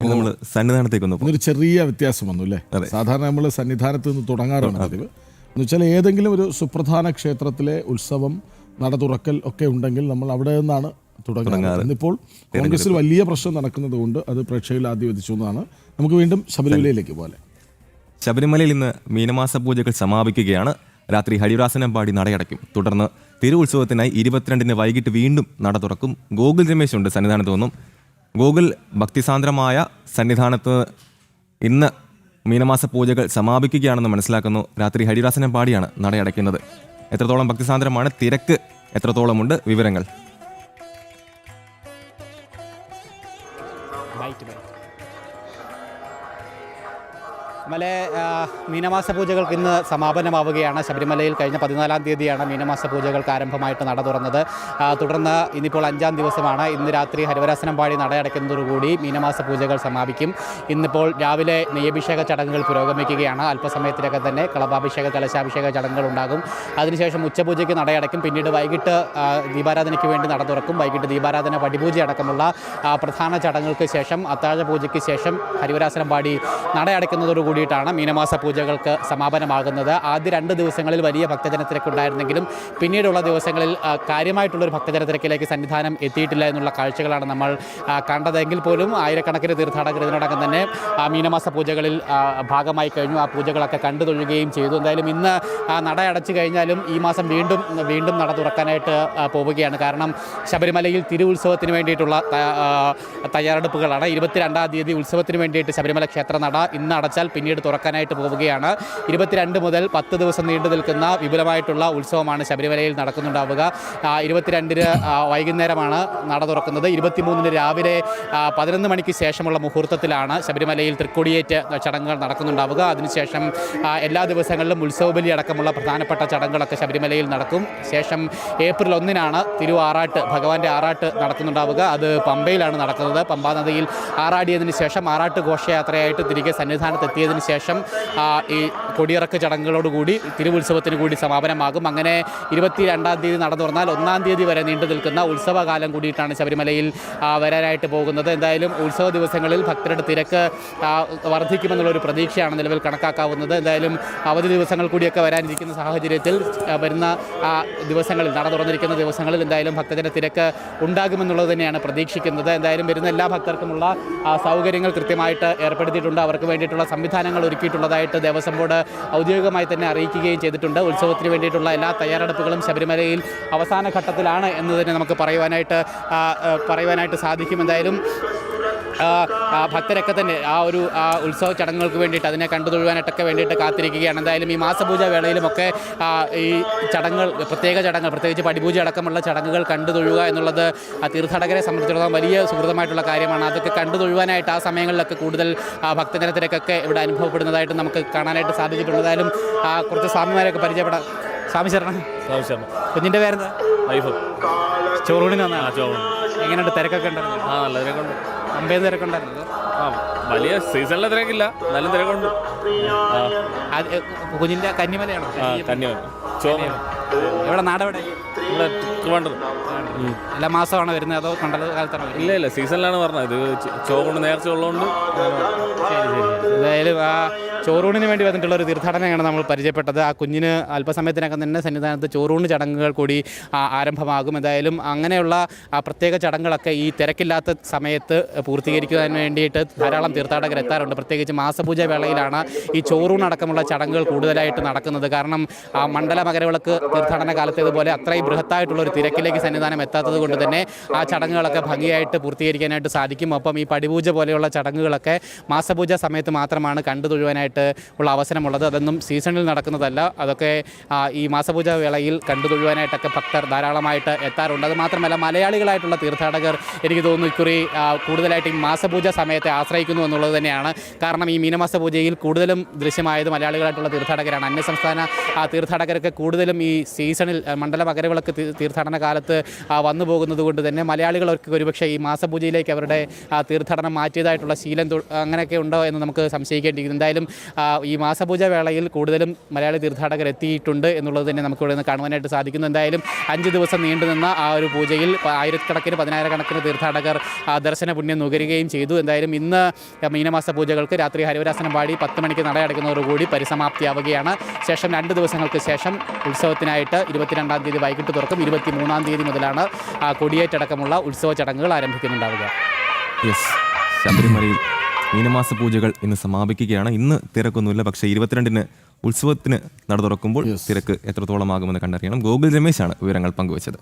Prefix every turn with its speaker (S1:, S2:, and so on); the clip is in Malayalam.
S1: നമ്മൾ സന്നിധാനത്തേക്ക്
S2: ഒരു ചെറിയ വ്യത്യാസം വന്നു അല്ലേ? സാധാരണ നമ്മൾ സന്നിധാനത്ത് നിന്ന് തുടങ്ങാറാണ് പതിവ്. എന്ന് വെച്ചാൽ ഏതെങ്കിലും ഒരു സുപ്രധാന ക്ഷേത്രത്തിലെ ഉത്സവം, നട തുറക്കൽ ഒക്കെ ഉണ്ടെങ്കിൽ നമ്മൾ അവിടെ നിന്നാണ് തുടങ്ങാറ്. ഇന്നിപ്പോൾ കോൺഗ്രസിൽ വലിയ പ്രശ്നം നടക്കുന്നത് കൊണ്ട് അത് പ്രേക്ഷകരിൽ ആദ്യം എത്തിച്ചു എന്നാണ്. നമുക്ക് വീണ്ടും ശബരിമലയിലേക്ക് പോലെ.
S1: ശബരിമലയിൽ ഇന്ന് മീനമാസ പൂജകൾ സമാപിക്കുകയാണ്. രാത്രി ഹരിവരാസനം പാടി നടയടയ്ക്കും. തുടർന്ന് തിരുവുത്സവത്തിനായി 22-ന് വൈകിട്ട് വീണ്ടും നട തുറക്കും. ഗോകുൽ രമേശ് ഉണ്ട് സന്നിധാനത്ത് നിന്നും. ഗോകുൽ, ഭക്തിസാന്ദ്രമായ സന്നിധാനത്ത് ഇന്ന് മീനമാസ പൂജകൾ സമാപിക്കുകയാണെന്ന് മനസ്സിലാക്കുന്നു. രാത്രി ഹരിവരാസനം പാടിയാണ് നടയടയ്ക്കുന്നത്. എത്രത്തോളം ഭക്തിസാന്ദ്രമാണ്, തിരക്ക് എത്രത്തോളമുണ്ട്, വിവരങ്ങൾ?
S3: മീനമാസ പൂജകൾക്ക് ഇന്ന് സമാപനമാവുകയാണ്. ശബരിമലയിൽ കഴിഞ്ഞ 14-ാം തീയതിയാണ് മീനമാസ പൂജകൾക്ക് ആരംഭമായിട്ട് നട തുറന്നത്. തുടർന്ന് ഇന്നിപ്പോൾ 5-ാം ദിവസമാണ്. ഇന്ന് രാത്രി ഹരിവരാസനം പാടി നടയടയ്ക്കുന്നതോടുകൂടി മീനമാസ പൂജകൾ സമാപിക്കും. ഇന്നിപ്പോൾ രാവിലെ നെയ്യഭിഷേക ചടങ്ങുകൾ പുരോഗമിക്കുകയാണ്. അല്പസമയത്തിനൊക്കെ തന്നെ കളഭാഭിഷേക, കലശാഭിഷേക ചടങ്ങുകൾ ഉണ്ടാകും. അതിനുശേഷം ഉച്ചപൂജയ്ക്ക് നടയടയ്ക്കും. പിന്നീട് വൈകിട്ട് ദീപാരാധനയ്ക്ക് വേണ്ടി നട തുറക്കും. വൈകിട്ട് ദീപാരാധന, പടിപൂജ അടക്കമുള്ള പ്രധാന ചടങ്ങുകൾക്ക് ശേഷം, അത്താഴ പൂജയ്ക്ക് ശേഷം ഹരിവരാസനം പാടി നടയടയ്ക്കുന്നതോടുകൂടി ാണ് മീനമാസ പൂജകൾക്ക് സമാപനമാകുന്നത്. ആദ്യ 2 ദിവസങ്ങളിൽ വലിയ ഭക്തജനത്തിരക്കുണ്ടായിരുന്നെങ്കിലും പിന്നീടുള്ള ദിവസങ്ങളിൽ കാര്യമായിട്ടുള്ളൊരു ഭക്തജനത്തിരക്കിലേക്ക് സന്നിധാനം എത്തിയിട്ടില്ല എന്നുള്ള കാഴ്ചകളാണ് നമ്മൾ കണ്ടതെങ്കിൽ പോലും ആയിരക്കണക്കിന് തീർത്ഥാടകർ ഇതിനോടകം തന്നെ മീനമാസ പൂജകളിൽ ഭാഗമായി കഴിഞ്ഞു. ആ പൂജകളൊക്കെ കണ്ടു തൊഴുകയും ചെയ്തു. എന്തായാലും ഇന്ന് നട അടച്ചു കഴിഞ്ഞാലും ഈ മാസം വീണ്ടും നട തുറക്കാനായിട്ട് പോവുകയാണ്. കാരണം ശബരിമലയിൽ തിരുവുത്സവത്തിന് വേണ്ടിയിട്ടുള്ള തയ്യാറെടുപ്പുകളാണ്. 22-ാം തീയതി ഉത്സവത്തിന് വേണ്ടിയിട്ട് ശബരിമല ക്ഷേത്ര നട ഇന്ന് അടച്ചാൽ പിന്നീട് തുറക്കാനായിട്ട് പോവുകയാണ്. 22 മുതൽ 10 ദിവസം നീണ്ടു നിൽക്കുന്ന വിപുലമായിട്ടുള്ള ഉത്സവമാണ് ശബരിമലയിൽ നടക്കുന്നുണ്ടാവുക. 22-ന് വൈകുന്നേരമാണ് നട തുറക്കുന്നത്. 23-ന് രാവിലെ 11 മണിക്ക് ശേഷമുള്ള മുഹൂർത്തത്തിലാണ് ശബരിമലയിൽ തൃക്കൊടിയേറ്റ് ചടങ്ങുകൾ നടക്കുന്നുണ്ടാവുക. അതിനുശേഷം എല്ലാ ദിവസങ്ങളിലും ഉത്സവബലി അടക്കമുള്ള പ്രധാനപ്പെട്ട ചടങ്ങുകളൊക്കെ ശബരിമലയിൽ നടക്കും. ശേഷം ഏപ്രിൽ 1-നാണ് തിരുവാറാട്ട്, ഭഗവാന്റെ ആറാട്ട് നടക്കുന്നുണ്ടാവുക. അത് പമ്പയിലാണ് നടക്കുന്നത്. പമ്പാ നദിയിൽ ആറാടിയതിനു ശേഷം ആറാട്ട് ഘോഷയാത്രയായിട്ട് തിരികെ സന്നിധാനത്തെത്തിയതിനു ശേഷം ഈ കൊടിയിറക്ക് ചടങ്ങുകളോടുകൂടി തിരുവുത്സവത്തിന് കൂടി സമാപനമാകും. അങ്ങനെ 22-ാം തീയതി നട തുറന്നാൽ 1-ാം തീയതി വരെ നീണ്ടു നിൽക്കുന്ന ഉത്സവകാലം കൂടിയിട്ടാണ് ശബരിമലയിൽ വരാനായിട്ട് പോകുന്നത്. എന്തായാലും ഉത്സവ ദിവസങ്ങളിൽ ഭക്തരുടെ തിരക്ക് വർദ്ധിക്കുമെന്നുള്ളൊരു പ്രതീക്ഷയാണ് നിലവിൽ കണക്കാക്കാവുന്നത്. എന്തായാലും അവധി ദിവസങ്ങൾ കൂടിയൊക്കെ വരാനിരിക്കുന്ന സാഹചര്യത്തിൽ വരുന്ന ദിവസങ്ങളിൽ, നട തുറന്നിരിക്കുന്ന ദിവസങ്ങളിൽ എന്തായാലും ഭക്തജന തിരക്ക് ഉണ്ടാകുമെന്നുള്ളത് തന്നെയാണ് പ്രതീക്ഷിക്കുന്നത്. എന്തായാലും വരുന്ന എല്ലാ ഭക്തർക്കുമുള്ള സൗകര്യങ്ങൾ കൃത്യമായിട്ട് ഏർപ്പെടുത്തിയിട്ടുണ്ട്. അവർക്ക് വേണ്ടിയിട്ടുള്ള സംവിധാനങ്ങൾ ഒരുക്കിയിട്ടുള്ളതായിട്ട് ദേവസ്വം ബോർഡ് ഔദ്യോഗികമായി തന്നെ അറിയിക്കുകയും ചെയ്തിട്ടുണ്ട്. ഉത്സവത്തിന് വേണ്ടിയിട്ടുള്ള എല്ലാ തയ്യാറെടുപ്പുകളും ശബരിമലയിൽ അവസാന ഘട്ടത്തിലാണ് എന്ന് തന്നെ നമുക്ക് പറയുവാനായിട്ട് സാധിക്കും. എന്തായാലും ഭക്തരൊക്കെ തന്നെ ഒരു ഉത്സവ ചടങ്ങുകൾക്ക് വേണ്ടിയിട്ട്, അതിനെ കണ്ടു തൊഴുവാനായിട്ടൊക്കെ വേണ്ടിയിട്ട് കാത്തിരിക്കുകയാണ്. എന്തായാലും ഈ മാസപൂജ വേളയിലുമൊക്കെ ഈ ചടങ്ങുകൾ, പ്രത്യേക ചടങ്ങുകൾ, പ്രത്യേകിച്ച് പടിപൂജ അടക്കമുള്ള ചടങ്ങുകൾ കണ്ടു തൊഴുക എന്നുള്ളത് തീർത്ഥാടകരെ സംബന്ധിച്ചിടത്തോളം വലിയ സുഹൃതമായിട്ടുള്ള കാര്യമാണ്. അതൊക്കെ കണ്ടു തൊഴുവാനായിട്ട് ആ സമയങ്ങളിലൊക്കെ കൂടുതൽ ഭക്തജനത്തിരക്കൊക്കെ ഇവിടെ അനുഭവപ്പെടുന്നതായിട്ട് നമുക്ക് കാണാനായിട്ട് സാധിച്ചിട്ടുണ്ട്. എന്തായാലും കുറച്ച് സ്വാമിമാരെയൊക്കെ പരിചയപ്പെടാം. സ്വാമി ശരണം. കുഞ്ഞിൻ്റെ പേരെന്താ? ചോറൂണിന് വന്നാണ്. എങ്ങനെയുണ്ട്? തിരക്കൊക്കെ ഉണ്ടായിരുന്നു?
S4: നല്ല തിരക്കുണ്ട്.
S3: പമ്പയിൽ തിരക്കുണ്ടായിരുന്നു?
S4: വലിയ സീസണിലെ തിരക്കില്ല, നല്ല തിരക്കുണ്ട്.
S3: കുഞ്ഞിൻ്റെ കന്നിമലയാണോ?
S4: കന്യമല.
S3: എവിടെ? നാടെവിടെ?
S4: ഇവിടെ ട്രിവാൻഡ്രം.
S3: എല്ലാ മാസമാണോ വരുന്നത് അതോ കണ്ടത് കാലത്താണോ?
S4: ഇല്ല, സീസണിലാണ് പറഞ്ഞത്. ഇത് ചോറുകൊണ്ട് നേർച്ച ഉള്ളതുകൊണ്ട്.
S3: എന്തായാലും ചോറൂണിന് വേണ്ടി വന്നിട്ടുള്ള ഒരു തീർത്ഥാടനമാണ് നമ്മൾ പരിചയപ്പെട്ടത്. ആ കുഞ്ഞിന് അല്പസമയത്തിനകം തന്നെ സന്നിധാനത്ത് ചോറൂണ് ചടങ്ങുകൾ കൂടി ആരംഭമാകും. എന്തായാലും അങ്ങനെയുള്ള പ്രത്യേക ചടങ്ങുകളൊക്കെ ഈ തിരക്കില്ലാത്ത സമയത്ത് പൂർത്തീകരിക്കുവാൻ വേണ്ടിയിട്ട് ധാരാളം തീർത്ഥാടകർ എത്താറുണ്ട്. പ്രത്യേകിച്ച് മാസപൂജ വേളയിലാണ് ഈ ചോറൂണടക്കമുള്ള ചടങ്ങുകൾ കൂടുതലായിട്ട് നടക്കുന്നത്. കാരണം മണ്ഡല മകരവിളക്ക് തീർത്ഥാടന കാലത്തേതുപോലെ അത്രയും ബൃഹത്തായിട്ടുള്ളൊരു തിരക്കിലേക്ക് സന്നിധാനം എത്താത്തത് കൊണ്ട് തന്നെ ആ ചടങ്ങുകളൊക്കെ ഭംഗിയായിട്ട് പൂർത്തീകരിക്കാനായിട്ട് സാധിക്കും. ഒപ്പം ഈ പടിപൂജ പോലെയുള്ള ചടങ്ങുകളൊക്കെ മാസപൂജ സമയത്ത് മാത്രമാണ് കണ്ടു തൊഴുവാനായിട്ട് ഉള്ള അവസരമുള്ളത്. അതൊന്നും സീസണിൽ നടക്കുന്നതല്ല. അതൊക്കെ ഈ മാസപൂജ വേളയിൽ കണ്ടു തൊഴുവാനായിട്ടൊക്കെ ഭക്തർ ധാരാളമായിട്ട് എത്താറുണ്ട്. അത് മാത്രമല്ല, മലയാളികളായിട്ടുള്ള തീർത്ഥാടകർ എനിക്ക് തോന്നുന്നു ഇക്കുറി കൂടുതലായിട്ട് ഈ മാസപൂജ സമയത്തെ ആശ്രയിക്കുന്നു എന്നുള്ളത് തന്നെയാണ്. കാരണം ഈ മീനമാസ പൂജയിൽ കൂടുതലും ദൃശ്യമായത് മലയാളികളായിട്ടുള്ള തീർത്ഥാടകരാണ്. അന്യസംസ്ഥാന തീർത്ഥാടകരൊക്കെ കൂടുതലും ഈ സീസണിൽ മണ്ഡല മകരവിളക്ക് തീർത്ഥാടന കാലത്ത് വന്നു പോകുന്നത് കൊണ്ട് തന്നെ മലയാളികളൊക്കെ ഒരുപക്ഷെ ഈ മാസപൂജയിലേക്ക് അവരുടെ തീർത്ഥാടനം മാറ്റിയതായിട്ടുള്ള ശീലം അങ്ങനെയൊക്കെ ഉണ്ടോ എന്ന് നമുക്ക് സംശയിക്കേണ്ടിയിരിക്കുന്നു. എന്തായാലും ഈ മാസപൂജ വേളയിൽ കൂടുതലും മലയാളി തീർത്ഥാടകർ എത്തിയിട്ടുണ്ട് എന്നുള്ളത് തന്നെ നമുക്ക് ഇവിടെ നിന്ന് കാണുവാനായിട്ട് സാധിക്കുന്നു. എന്തായാലും 5 ദിവസം നീണ്ടുനിന്ന ആ ഒരു പൂജയിൽ ആയിരക്കണക്കിന് 10,000-കണക്കിന് തീർത്ഥാടകർ ദർശന പുണ്യം നുകരുകയും ചെയ്തു. എന്തായാലും ഇന്ന് മീനമാസ പൂജകൾക്ക് രാത്രി ഹരിവരാസനം പാടി 10 മണിക്ക് നടയടയ്ക്കുന്നതോടുകൂടി പരിസമാപ്തിയാവുകയാണ്. ശേഷം 2 ദിവസങ്ങൾക്ക് ശേഷം ഉത്സവത്തിനായിട്ട് 22-ാം തീയതി വൈകിട്ട് തുറക്കും. 23-ാം തീയതി മുതലാണ് കൊടിയേറ്റടക്കമുള്ള ഉത്സവ ചടങ്ങുകൾ ആരംഭിക്കുന്നുണ്ടാവുക.
S1: യെസ്, ശബരിമലയിൽ മീനമാസ പൂജകൾ ഇന്ന് സമാപിക്കുകയാണ്. ഇന്ന് തിരക്കൊന്നുമില്ല, പക്ഷേ 22-ന് ഉത്സവത്തിന് നട തുറക്കുമ്പോൾ തിരക്ക് എത്രത്തോളം ആകുമെന്ന് കണ്ടറിയണം. ഗോകുൽ രമേശാണ് വിവരങ്ങൾ പങ്കുവച്ചത്.